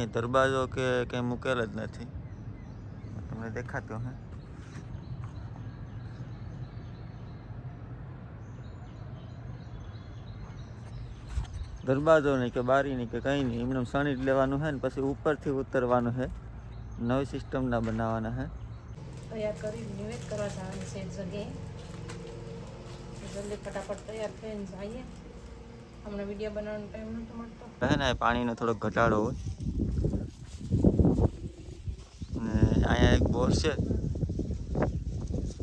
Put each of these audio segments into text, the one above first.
ક્યાંય દરવાજો કે કંઈ મૂકેલ જ નથી. તમને દેખાતો હે દરવાજો નહીં કે બારી નહીં કે કંઈ નહીં, એમને સણી જ લેવાનું છે ને પછી ઉપરથી ઉતરવાનું છે. નવી સિસ્ટમના બનાવવાના છે. તૈયાર કરી નિવેદ કરવા જવાની છે જગ્યાએ. જલ્દી ફટાફટ તૈયાર થઈને જઈએ. હમણાં વિડીયો બનાવવાનો ટાઈમ નહોતો મળતો. હે ને પાણીનો થોડોક ઘટાડો હોય ને અહીંયા એક બોર છે,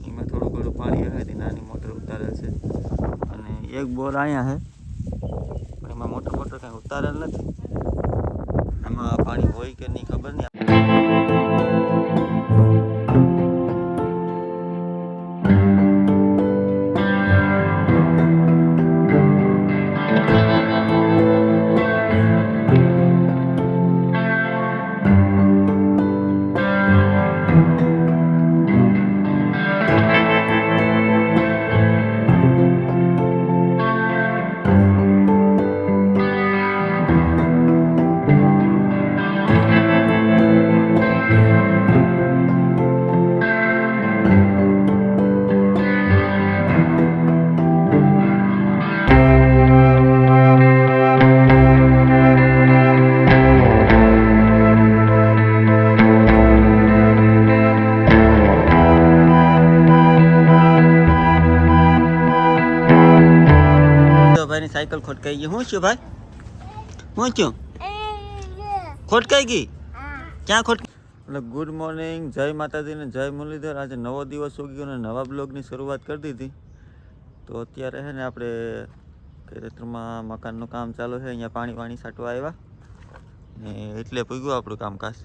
એમાં થોડું ઘણું પાણી આવે તે નાની મોટર ઉતારેલ છે. અને એક બોર અહીંયા છે પણ એમાં મોટર કંઈ ઉતારેલ નથી. આમાં પાણી હોય કે નહીં ખબર નહીં. ભાઈની સાયકલ ખોટકાઈ ગઈ. શું છું ભાઈ? શું છું? ખોટકાઈ ગઈ? ક્યાં ખોટકાઈ? એટલે ગુડ મોર્નિંગ, જય માતાજી ને જય મુરલીધર. આજે નવો દિવસ ઉગી ગયો અને નવા બ્લોગની શરૂઆત કરી દીધી. તો અત્યારે છે ને આપણે ખેતરમાં મકાનનું કામ ચાલુ છે. અહીંયા પાણી છાંટવા આવ્યા ને એટલે પૂગ્યું આપણું કામકાજ.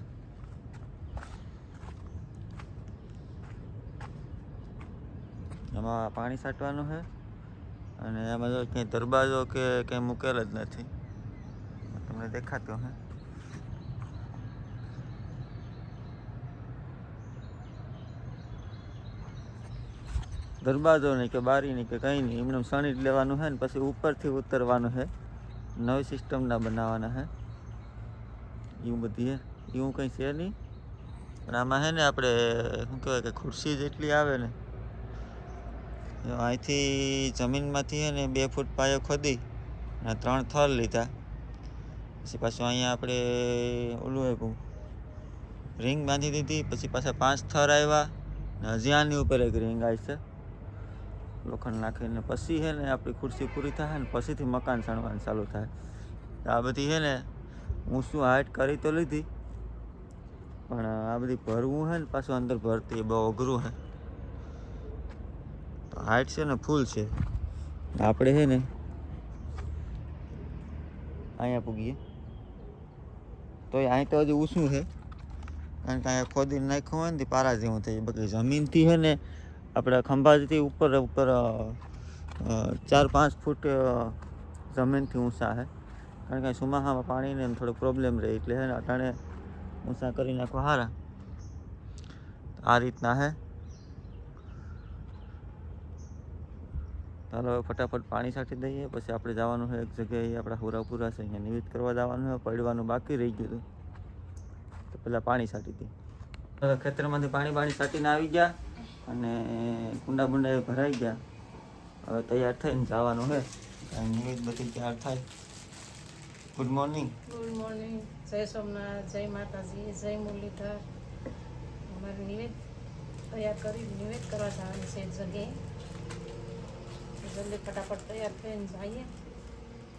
એમાં પાણી છાંટવાનું છે અને એમાં જો ક્યાંય દરવાજો કે કંઈ મૂકેલ જ નથી. તમને દેખાતો હે દરવાજો નહીં કે બારી નહીં કે કંઈ નહીં, એમને સણી જ લેવાનું છે ને પછી ઉપરથી ઉતરવાનું છે. નવી સિસ્ટમના બનાવવાના છે. એવું બધી હે, એવું કંઈ છે નહીં. પણ આમાં છે ને આપણે શું કહેવાય કે ખુરશી જેટલી આવે ને, અહીંથી જમીનમાંથી છે ને 2 ફૂટ પાયો ખોદી અને 3 થર લીધા. પછી પાછું અહીંયા આપણે ઓલું આપ્યું, રિંગ બાંધી દીધી. પછી પાછા 5 થર આવ્યા ને હજી આની ઉપર એક રિંગ આવી છે લોખંડ નાખીને. પછી છે ને આપણી ખુરશી પૂરી થાય ને પછીથી મકાન સણવાનું ચાલુ થાય. આ બધી છે ને ઊંચું હાઈટ કરી તો લીધી પણ આ બધી ભરવું છે ને પાછું અંદર ભરતી એ બહુ અઘરું છે. હાઈટ છે ને ફૂલ છે. આપણે છે ને અહીંયા પૂગીએ તો અહીં તો હજી ઊંચું છે કારણ કે અહીંયા ખોદીને નાખ્યું હોય ને પારા જેવું થઈ. બાકી જમીનથી છે ને આપણે ખંભાથી ઉપર 4-5 ફૂટ જમીનથી ઊંચા છે. કારણ કે ચોમાસામાં પાણીને થોડો પ્રોબ્લેમ રહે એટલે છે ને અટાણે ઊંચા કરી નાખવા સારા. આ રીતના છે. ચાલો ફટાફટ પાણી છાંટી દઈએ. પછી આપણે જવાનું છે એક જગ્યાએ, આપણા હુરાપુરા છે અહીંયા નિવેદ કરવા જવાનું છે. પડવાનું બાકી રહી ગયું હતું તો પહેલાં પાણી છાંટી દઈએ. ખેતરમાંથી પાણી છાંટીને આવી ગયા અને કુંડા બુંડા ભરાઈ ગયા. હવે તૈયાર થઈને જવાનું છે. નિવેદ બધી તૈયાર થાય. Good morning. ગુડ મોર્નિંગ, જય સોમનાથ, જય માતાજી, જય મુરલીધર. અમારે નિવેદ તૈયાર કરી નિવેદ કરવા જવાની છે જગ્યાએ. જલ્દી ફટાફટ તૈયાર થઈને જઈએ.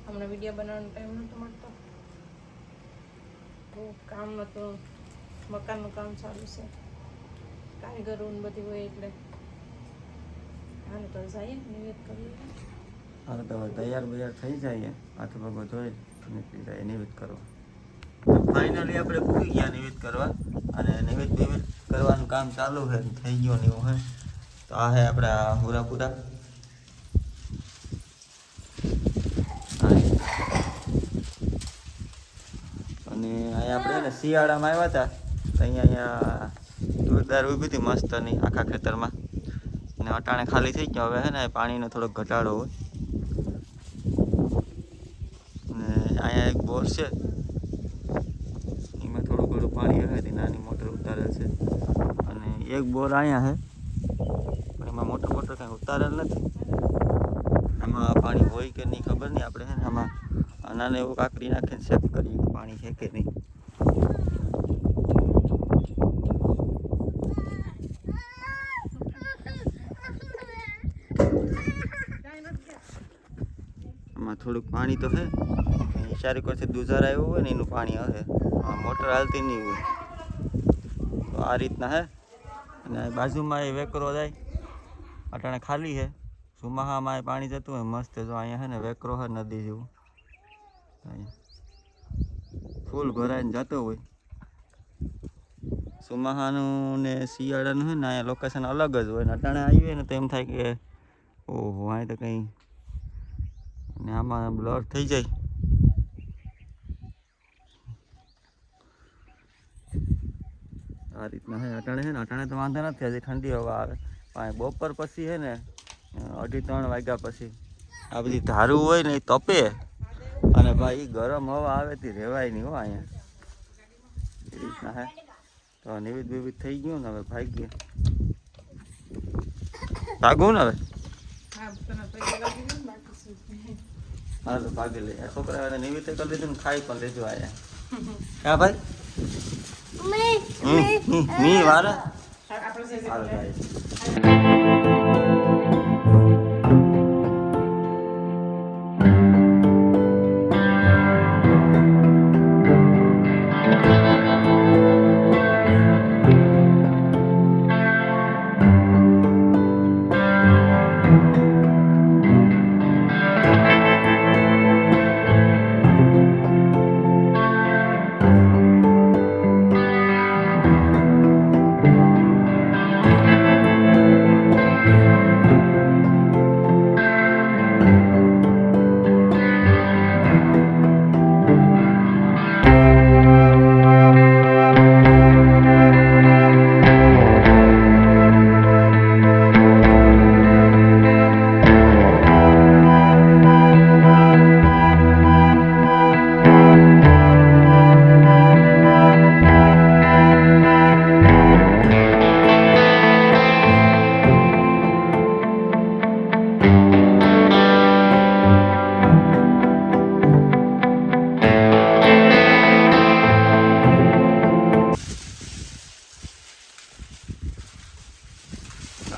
હમણાં વિડીયો બનાવવાનો ટાઈમ નહોતો મળતો. બહુ કામ હતું, મકાનનું કામ ચાલુ છે, કારીગરો ને બધી હોય એટલે હાલ તો જઈએ નિવેદ કરીએ. હાલ તો તૈયાર થઈ જાય, હાથ પગ ધોઈ નીકળી જાય નિવેદ કરવા. ફાઇનલી આપણે પૂરી ગયા નિવેદ કરવા અને નિવેદ કરવાનું કામ ચાલુ છે. થઈ ગયો ને એવું હે. તો આ હે આપણા હુરાપુરા. અને અહીંયા આપણે ને શિયાળામાં આવ્યા હતા તો અહીંયા જોરદાર ઊભી હતી મસ્તની આખા ખેતરમાં. અને અટાણે ખાલી થઈ ગયો. હવે હે ને પાણીનો થોડોક ઘટાડો હોય અને અહીંયા એક બોર છે, પાણી આવે તે નાની મોટર ઉતારેલ છે અને એક બોર અહીંયા છે પણ એમાં મોટર કાંઈ ઉતારેલ નથી. આમાં પાણી હોય કે નહીં ખબર નહીં. આપણે છે ને આમાં નાને એવું કાંકરી નાખીને ચેક કરીએ કે પાણી છે કે નહીં. આમાં થોડુંક પાણી તો છે. ચારેક વર્ષે દુધાર આવ્યું હોય ને એનું પાણી આવે. મોટર હાલતી નહીં હોય તો આ રીતના છે. અને બાજુમાં એ વેકરો જાય અટાણે ખાલી છે. સુમાહામાં એ પાણી જતું હોય મસ્ત. જો અહીંયા છે ને વેકરો છે નદી જેવું, ફૂલ ભરાઈને જતો હોય. સુમાહાનું ને શિયાળાનું છે ને અહીંયા લોકેશન અલગ જ હોય ને અટાણે આવીએ ને તો એમ થાય કે ઓહો અહીં તો કંઈ ને આમાં બ્લર થઈ જાય. આ રીતના છે અટાણે. છે ને અટાણે તો વાંધો નથી, હજી ઠંડી હવા આવે. પણ બપોર પછી છે ને 2:30 વાગ્યા પછી આ બધી ધારું હોય ને એ તપે અને ભાઈ ગરમ હવા આવે તે રહેવાય નહીં હો અહીંયા. એ રીતના હે. તો નિવિધ વિવિધ થઈ ગયું ને હવે ભાગીએ. ભાગવું ને હવે? હા તો ભાગી લે. છોકરા નિવિધ કરી લીધું ને ખાઈ પણ લીધું આયા. ક્યાં ભાઈ મી વારા હાલો ભાઈ.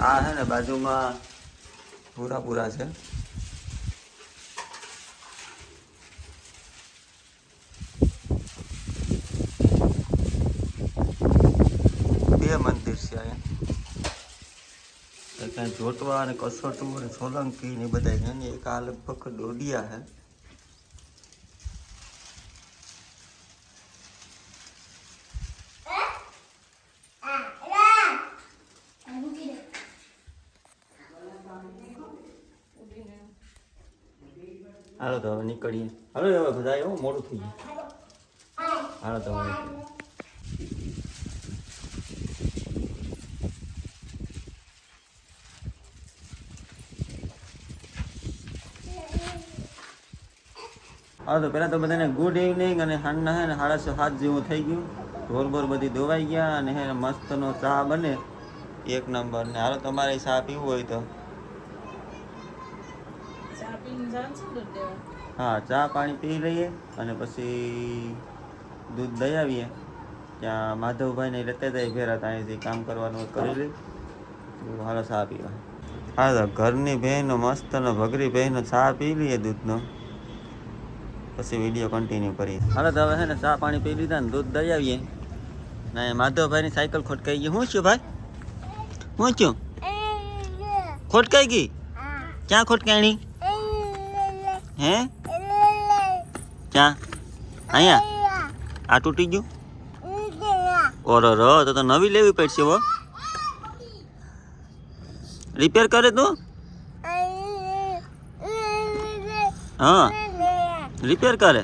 આ છે ને બાજુમાં પૂરા છે. બે મંદિર છે અહીંયા. ક્યાંય જોટવા અને કસોટું અને સોલંકી ને બધા છે ને. એક આ લગભગ દોડિયા છે. હાલો તો હવે નીકળીએ. હાલો હવે બધા એવું મોડું થઈ ગયું. હાલો તો હવે હાલો તો પહેલાં તો બધાને ગુડ ઇવનિંગ. અને સાંજના છે ને 7:30 જેવું થઈ ગયું. ઢોર બોર બધી ધોવાઈ ગયા અને હે મસ્તનો ચા બને એક નંબર. ને હાલો તમારે ચા પીવું હોય તો હા ચા પાણી પી લઈએ અને પછી દૂધ દઈ આવીએ. ત્યાં માધવભાઈને લેતા જાય ભેરા. ત્યાંથી કામ કરવાનું કરી લઈ. હાલો ચા પીવા. હા તો ઘરની બહેનો મસ્તનો ભગરી બહેનો ચા પી લઈએ દૂધનો, પછી વિડીયો કન્ટિન્યુ કરીએ. હાલો તો હવે છે ને ચા પાણી પી લીધા ને દૂધ દઈ આવીએ. ને માધવભાઈની સાયકલ ખોટકાઈ ગઈ. શું છું ભાઈ? શું છું? ખોટકાઈ ગઈ? ક્યાં ખોટકાણી? હે ક્યાં? અહીંયા આ તૂટી ગયું? ઓરો રો તો નવી લેવી પડશે. હો રિપેર કરે તું? હા રિપેર કરે.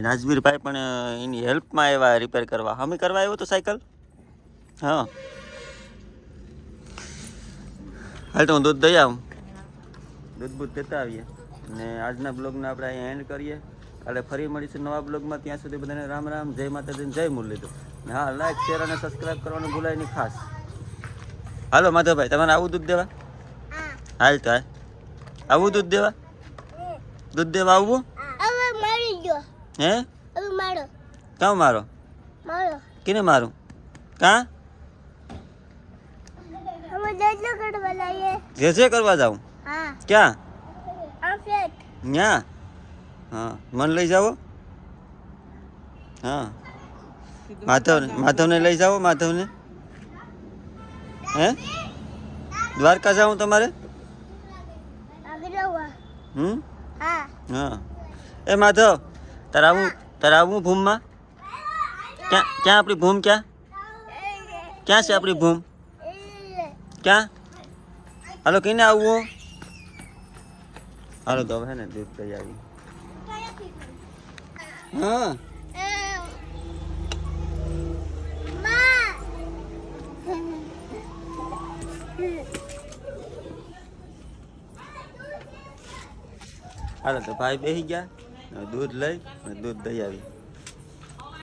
રાજવીરભાઈ પણ એની હેલ્પમાં આવ્યા રિપેર કરવા. હમી કરવા આવ્યો તો સાયકલ. હા હાલ તો હું દૂધ દઈ આવું. દૂધ બૂધ દેતા આવીએ અને આજના બ્લોગને આપણે અહીંયા એન્ડ કરીએ. કાલે ફરી મળીશું નવા બ્લોગમાં. ત્યાં સુધી બધાને રામ રામ, જય માતાજી, જય મુરલીધર. હા, લાઈક શેર અને સબસ્ક્રાઈબ કરવાનું ભૂલાય નહીં ખાસ. હાલો માધવભાઈ, તમારે આવું દૂધ દેવા? હાલ તો હાલ. આવું દૂધ દેવા? દૂધ દેવા આવવું? હે? ક્યાં મારો? કિને મારું? કાં? જે કરવા જાઉં? ક્યાં? ન્યા? હા, મને લઈ જાઓ. હા, માધવને લઈ જાઓ. માધવને હે દ્વારકા જાઉં તમારે? હા. એ માધવ, તારે આવું ભૂમમાં? ક્યાં આપણી ભૂમ? ક્યાં છે આપણી ભૂમ? ક્યાં? હાલો, કઈને આવવું? હાલો તો હવે ને દૂધ લઈ આવી. હા, હાલો તો ભાઈ બેસી ગયા. દૂધ લઈ અને દૂધ દઈ આવી.